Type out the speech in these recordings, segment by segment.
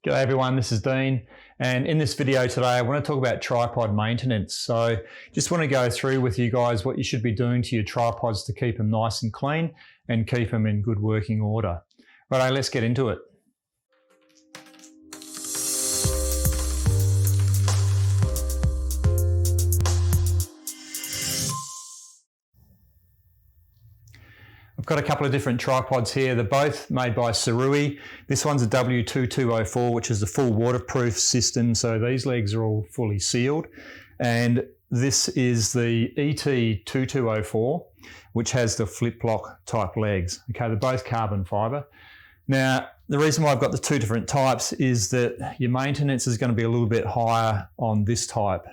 G'day everyone, this is Dean, and in this video today I want to talk about tripod maintenance. So just want to go through with you guys what you should be doing to your tripods to keep them nice and clean and keep them in good working order. Righto, let's get into it. I've got a couple of different tripods here. They're both made by Sirui. This one's a W2204, which is a full waterproof system. So these legs are all fully sealed. And this is the ET2204, which has the flip lock type legs. Okay, they're both carbon fiber. Now, the reason why I've got the two different types is that your maintenance is going to be a little bit higher on this type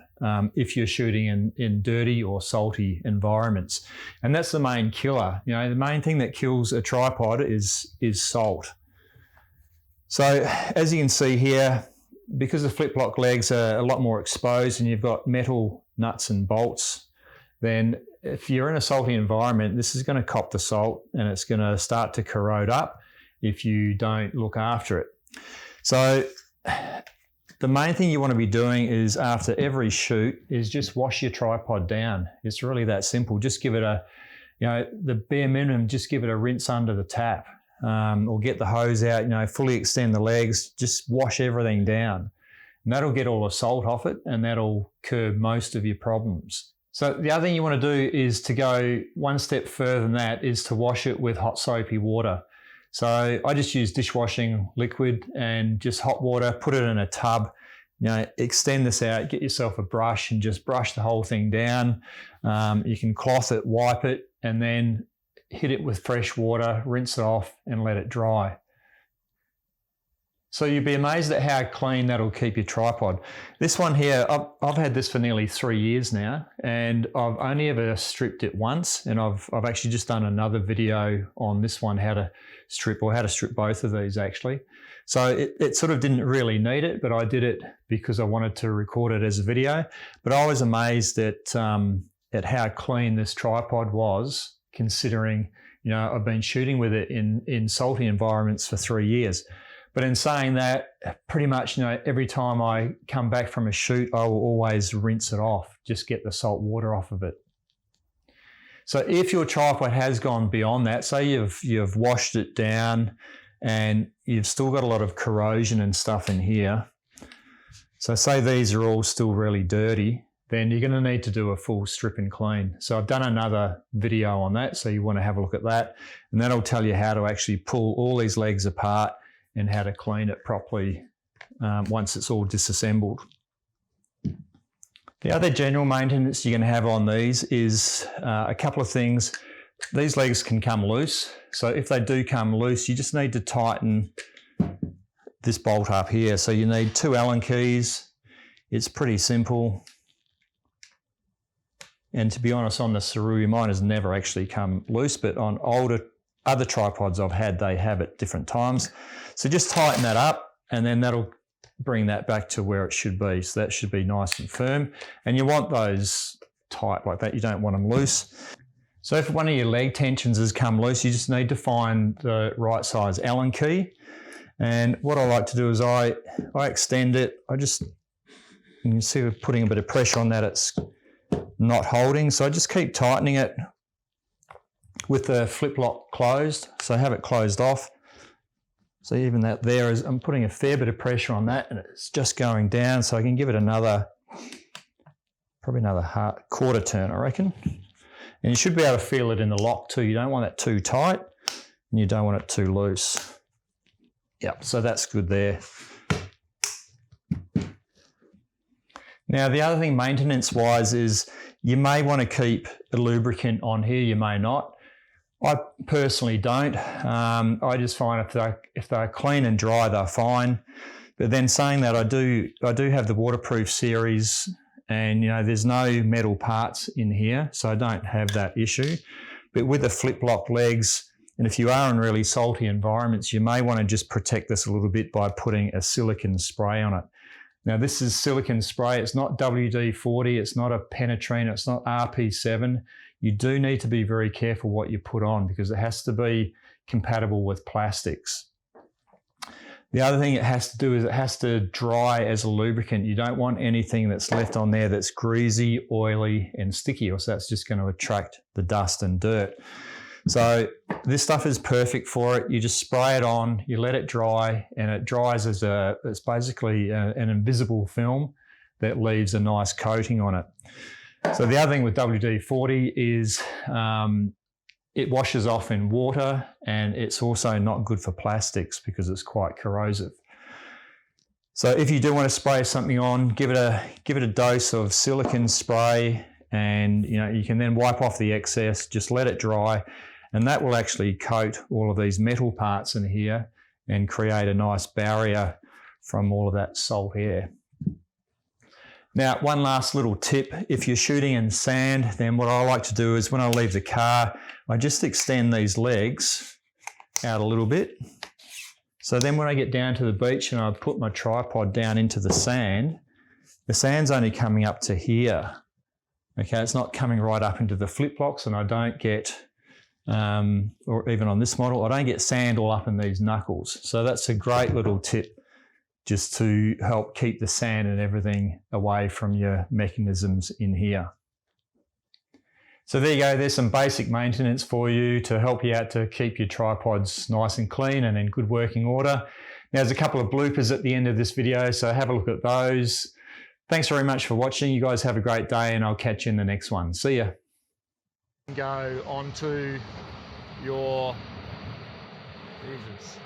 if you're shooting in dirty or salty environments. And that's the main killer. You know, the main thing that kills a tripod is salt. So as you can see here, because the flip lock legs are a lot more exposed and you've got metal nuts and bolts, then if you're in a salty environment, this is going to cop the salt and it's going to start to corrode up if you don't look after it. So the main thing you want to be doing is after every shoot is just wash your tripod down. It's really that simple. Just give it the bare minimum, just give it a rinse under the tap or get the hose out, fully extend the legs, just wash everything down. And that'll get all the salt off it and that'll curb most of your problems. So the other thing you want to do is to go one step further than that is to wash it with hot soapy water. So I just use dishwashing liquid and just hot water, put it in a tub, extend this out, get yourself a brush and just brush the whole thing down. You can cloth it, wipe it, and then hit it with fresh water, rinse it off and let it dry. So you'd be amazed at how clean that'll keep your tripod. This one here, I've had this for nearly 3 years now, and I've only ever stripped it once, and I've actually just done another video on this one, how to strip both of these actually. So it sort of didn't really need it, but I did it because I wanted to record it as a video. But I was amazed at how clean this tripod was, considering I've been shooting with it in salty environments for 3 years. But in saying that, pretty much, every time I come back from a shoot, I will always rinse it off, just get the salt water off of it. So if your tripod has gone beyond that, say you've washed it down and you've still got a lot of corrosion and stuff in here. So say these are all still really dirty, then you're going to need to do a full strip and clean. So I've done another video on that, so you want to have a look at that. And that'll tell you how to actually pull all these legs apart and how to clean it properly once it's all disassembled. The other general maintenance you're going to have on these is a couple of things. These legs can come loose. So if they do come loose, you just need to tighten this bolt up here. So you need 2 Allen keys. It's pretty simple. And to be honest, on the Sirui, mine has never actually come loose, but on other tripods I've had, they have at different times. So just tighten that up and then that'll bring that back to where it should be. So that should be nice and firm. And you want those tight like that. You don't want them loose. So if one of your leg tensions has come loose, you just need to find the right size Allen key. And what I like to do is I extend it. You can see we're putting a bit of pressure on that. It's not holding. So I just keep tightening it with the flip lock closed, so have it closed off. So even that there is, I'm putting a fair bit of pressure on that and it's just going down, so I can give it probably another quarter turn, I reckon. And you should be able to feel it in the lock too. You don't want it too tight and you don't want it too loose. Yep, so that's good there. Now the other thing maintenance-wise is you may want to keep a lubricant on here, you may not. I personally don't. I just find if they're clean and dry, they're fine. But then saying that, I do have the waterproof series, and there's no metal parts in here, so I don't have that issue. But with the flip lock legs, and if you are in really salty environments, you may want to just protect this a little bit by putting a silicone spray on it. Now this is silicone spray. It's not WD-40. It's not a penetrine. It's not RP7. You do need to be very careful what you put on because it has to be compatible with plastics. The other thing it has to do is it has to dry as a lubricant. You don't want anything that's left on there that's greasy, oily, and sticky, or so that's just going to attract the dust and dirt. So this stuff is perfect for it. You just spray it on, you let it dry, and it dries as it's basically an invisible film that leaves a nice coating on it. So the other thing with WD-40 is it washes off in water, and it's also not good for plastics because it's quite corrosive. So if you do want to spray something on, give it a dose of silicone spray, and you can then wipe off the excess, just let it dry, and that will actually coat all of these metal parts in here and create a nice barrier from all of that salt air. Now, one last little tip, if you're shooting in sand, then what I like to do is when I leave the car, I just extend these legs out a little bit. So then when I get down to the beach and I put my tripod down into the sand's only coming up to here. Okay, it's not coming right up into the flip blocks, and I don't get, or even on this model, I don't get sand all up in these knuckles. So that's a great little tip, just to help keep the sand and everything away from your mechanisms in here. So there you go, there's some basic maintenance for you to help you out to keep your tripods nice and clean and in good working order. Now, there's a couple of bloopers at the end of this video, so have a look at those. Thanks very much for watching. You guys have a great day, and I'll catch you in the next one. See ya. Go onto your, Jesus.